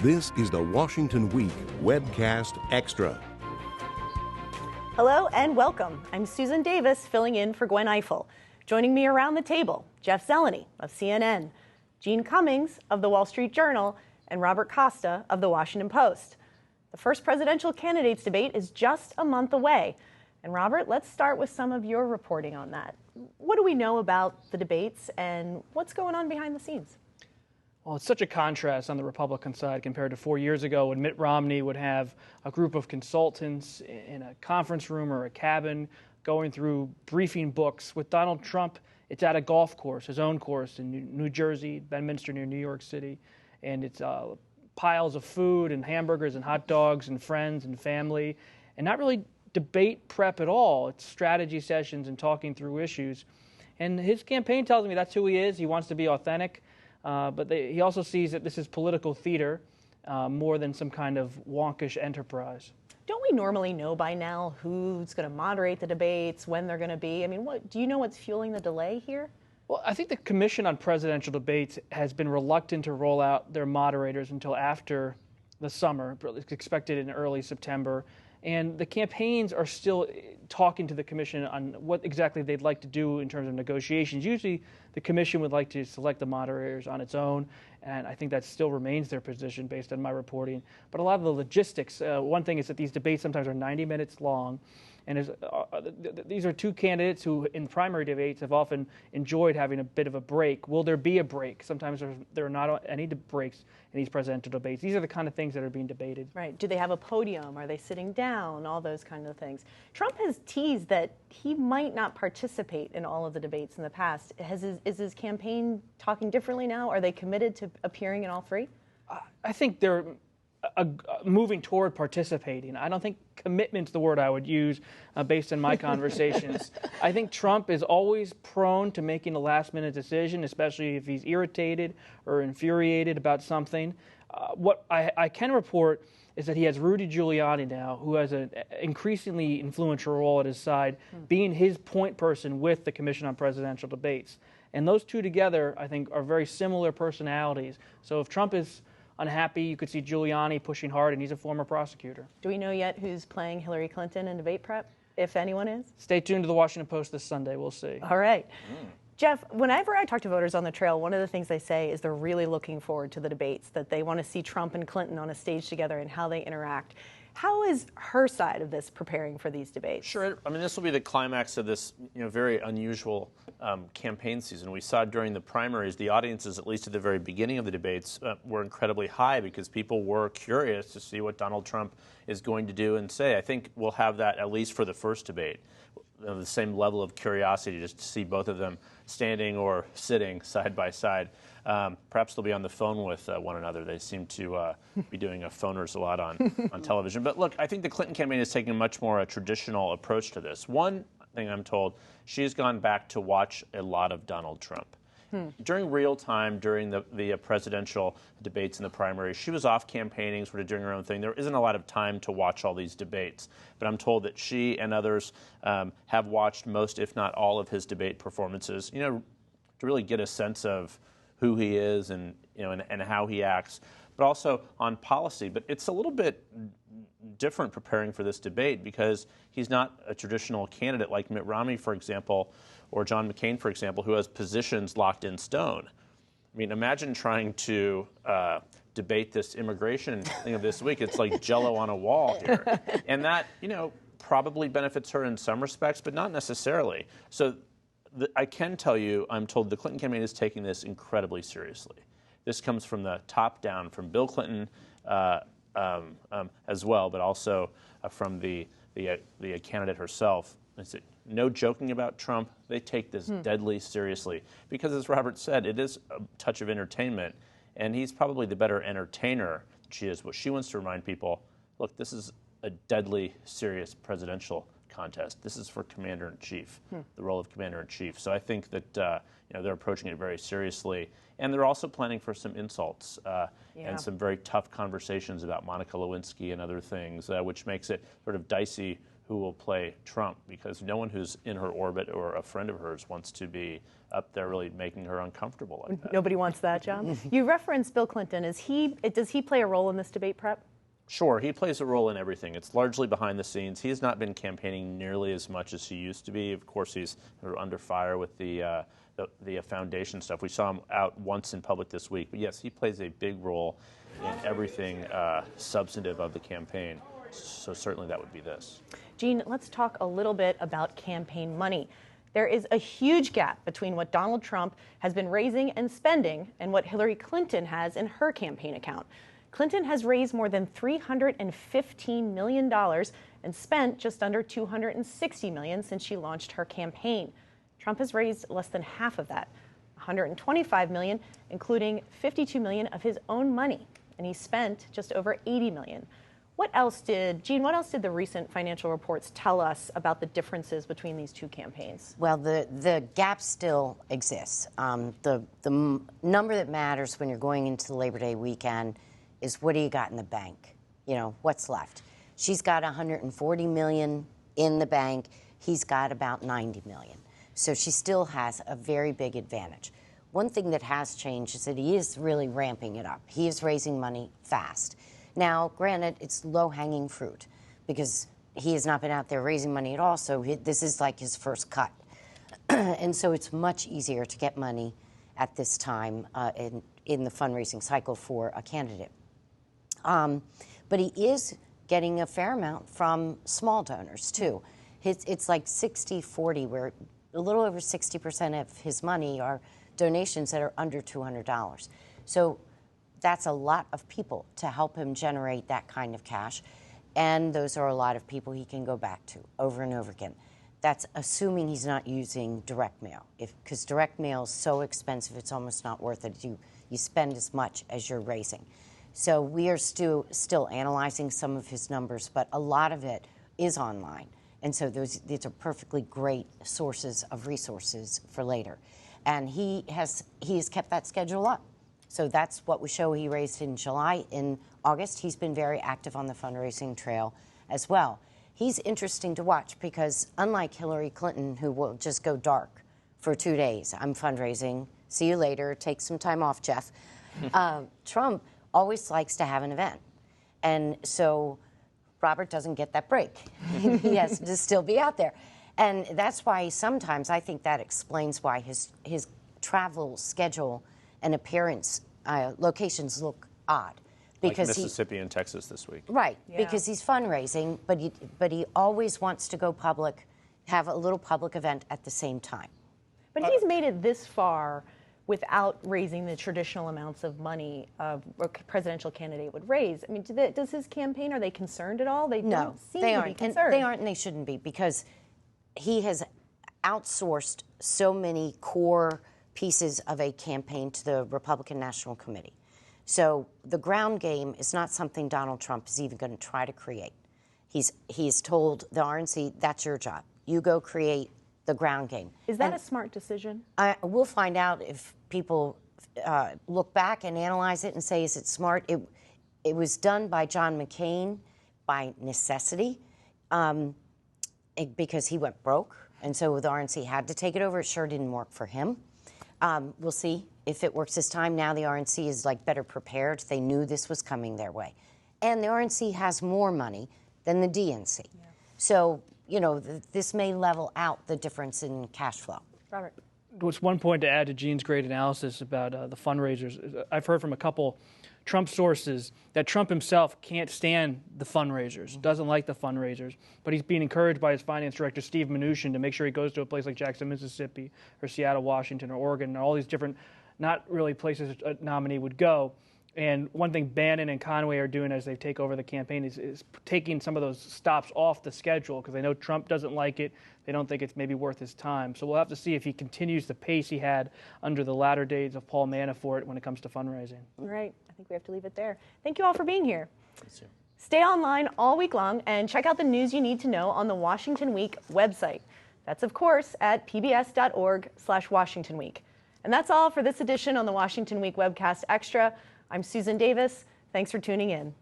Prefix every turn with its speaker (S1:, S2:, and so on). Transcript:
S1: This is the Washington Week Webcast Extra.
S2: Hello and welcome. I'm Susan Davis, filling in for Gwen Eiffel. Joining me around the table, Jeff Zeleny of CNN, Gene Cummings of the Wall Street Journal, and Robert Costa of the Washington Post. The first presidential candidates debate is just a month away. And Robert, let's start with some of your reporting on that. What do we know about the debates and what's going on behind the scenes?
S3: Well, it's such a contrast on the Republican side compared to 4 years ago when Mitt Romney would have a group of consultants in a conference room or a cabin going through briefing books. With Donald Trump, it's at a golf course, his own course in New Jersey, Bedminster near New York City. And it's piles of food and hamburgers and hot dogs and friends and family, and not really debate prep at all. It's strategy sessions and talking through issues. And his campaign tells me that's who he is. He wants to be authentic. But he also sees that this is political theater more than some kind of wonkish enterprise.
S2: Don't we normally know by now who's going to moderate the debates, when they're going to be? I mean, do you know what's fueling the delay here?
S3: Well, I think the Commission on Presidential Debates has been reluctant to roll out their moderators until after the summer. It's expected in early September. And the campaigns are still talking to the commission on what exactly they'd like to do in terms of negotiations. Usually the commission would like to select the moderators on its own, and I think that still remains their position based on my reporting. But a lot of the logistics, one thing is that these debates sometimes are 90 minutes long, and these are two candidates who in primary debates have often enjoyed having a bit of a break. Will there be a break? Sometimes there are not any breaks in these presidential debates. These are the kind of things that are being debated.
S2: Right. Do they have a podium? Are they sitting down? All those kind of things. Trump has teased that he might not participate in all of the debates in the past. Is his campaign talking differently now? Are they committed to appearing in all three?
S3: I think they're moving toward participating. I don't think commitment's the word I would use based on my conversations. I think Trump is always prone to making a last-minute decision, especially if he's irritated or infuriated about something. What I can report is that he has Rudy Giuliani now, who has an increasingly influential role at his side, being his point person with the Commission on Presidential Debates. And those two together, I think, are very similar personalities. So if Trump is unhappy, you could see Giuliani pushing hard, and he's a former prosecutor.
S2: Do we know yet who's playing Hillary Clinton in debate prep, if anyone is?
S3: Stay tuned to the Washington Post this Sunday. We'll see.
S2: All right. Jeff, whenever I talk to voters on the trail, one of the things they say is they're really looking forward to the debates, that they want to see Trump and Clinton on a stage together and how they interact. How is her side of this preparing for these debates?
S4: Sure. I mean, this will be the climax of this, very unusual campaign season. We saw during the primaries, the audiences, at least at the very beginning of the debates, were incredibly high because people were curious to see what Donald Trump is going to do and say. I think we'll have that at least for the first debate, the same level of curiosity just to see both of them standing or sitting side by side. Perhaps they'll be on the phone with one another. They seem to be doing phoners a lot on television. But look, I think the Clinton campaign is taking a much more traditional approach to this. One thing I'm told, she's gone back to watch a lot of Donald Trump. During real time, during the presidential debates in the primary, she was off campaigning, sort of doing her own thing. There isn't a lot of time to watch all these debates. But I'm told that she and others have watched most, if not all, of his debate performances, to really get a sense of who he is and how he acts, but also on policy. But it's a little bit different preparing for this debate because he's not a traditional candidate like Mitt Romney, for example, or John McCain, for example, who has positions locked in stone. I mean, imagine trying to debate this immigration thing of this week. It's like Jell-O on a wall here. And that, probably benefits her in some respects, but not necessarily. So I can tell you, I'm told the Clinton campaign is taking this incredibly seriously. This comes from the top down, from Bill Clinton as well, but also from the candidate herself. No joking about Trump. They take this deadly seriously because, as Robert said, it is a touch of entertainment, and he's probably the better entertainer than she is. What she wants to remind people, look, this is a deadly serious presidential contest. This is for commander-in-chief, the role of commander-in-chief. So I think that they're approaching it very seriously, and they're also planning for some insults and some very tough conversations about Monica Lewinsky and other things, which makes it sort of dicey who will play Trump, because no one who's in her orbit or a friend of hers wants to be up there really making her uncomfortable like that.
S2: Nobody wants that, John. You referenced Bill Clinton. Does he play a role in this debate prep?
S4: Sure, he plays a role in everything. It's largely behind the scenes. He has not been campaigning nearly as much as he used to be. Of course, he's under fire with the foundation stuff. We saw him out once in public this week. But yes, he plays a big role in everything substantive of the campaign. So certainly that would be this.
S2: Jean, let's talk a little bit about campaign money. There is a huge gap between what Donald Trump has been raising and spending and what Hillary Clinton has in her campaign account. Clinton has raised more than $315 million and spent just under $260 million since she launched her campaign. Trump has raised less than half of that, $125 million, including $52 million of his own money, and he spent just over $80 million. What else did the recent financial reports tell us about the differences between these two campaigns?
S5: Well, the gap still exists. The number that matters when you're going into the Labor Day weekend is what do you got in the bank? You know, what's left? She's got $140 million in the bank. He's got about $90 million. So she still has a very big advantage. One thing that has changed is that he is really ramping it up. He is raising money fast. Now, granted, it's low-hanging fruit because he has not been out there raising money at all, so this is like his first cut. And so it's much easier to get money at this time in the fundraising cycle for a candidate. But he is getting a fair amount from small donors, too. It's like 60-40, where a little over 60% of his money are donations that are under $200. So that's a lot of people to help him generate that kind of cash. And those are a lot of people he can go back to over and over again. That's assuming he's not using direct mail, because direct mail is so expensive, it's almost not worth it. You spend as much as you're raising. So we are still analyzing some of his numbers, but a lot of it is online. And so these are perfectly great sources of resources for later. And he has kept that schedule up. So that's what we show he raised in July. In August, he's been very active on the fundraising trail as well. He's interesting to watch because unlike Hillary Clinton, who will just go dark for 2 days, I'm fundraising, see you later, take some time off, Jeff. Trump always likes to have an event. And so Robert doesn't get that break. He has to still be out there. And that's why sometimes I think that explains why his travel schedule and appearance locations look odd, because
S4: like Mississippi and Texas this week.
S5: Right,
S2: yeah.
S5: Because he's fundraising, but he always wants to go public, have a little public event at the same time.
S2: But he's made it this far without raising the traditional amounts of money a presidential candidate would raise. I mean, does his campaign, are they concerned at all? They don't seem to be concerned.
S5: They aren't, and they shouldn't be, because he has outsourced so many core pieces of a campaign to the Republican National Committee. So the ground game is not something Donald Trump is even going to try to create. He's told the RNC, that's your job. You go create the ground game.
S2: Is that a smart decision?
S5: We'll find out if people look back and analyze it and say, is it smart? It was done by John McCain by necessity because he went broke. And so the RNC had to take it over. It sure didn't work for him. We'll see if it works this time. Now the RNC is like better prepared. They knew this was coming their way. And the RNC has more money than the DNC. Yeah. So, you know, this may level out the difference in cash flow.
S2: Robert.
S3: What's one point to add to Jean's great analysis about the fundraisers. I've heard from a couple Trump sources that Trump himself can't stand the fundraisers, doesn't like the fundraisers, but he's being encouraged by his finance director, Steve Mnuchin, to make sure he goes to a place like Jackson, Mississippi, or Seattle, Washington, or Oregon, and all these different, not really places a nominee would go. And one thing Bannon and Conway are doing as they take over the campaign is taking some of those stops off the schedule, because they know Trump doesn't like it. They don't think it's maybe worth his time. So we'll have to see if he continues the pace he had under the latter days of Paul Manafort when it comes to fundraising.
S2: All right. I think we have to leave it there. Thank you all for being here. Stay online all week long and check out the news you need to know on the Washington Week website. That's, of course, at pbs.org/Washington Week. And that's all for this edition on the Washington Week Webcast Extra. I'm Susan Davis. Thanks for tuning in.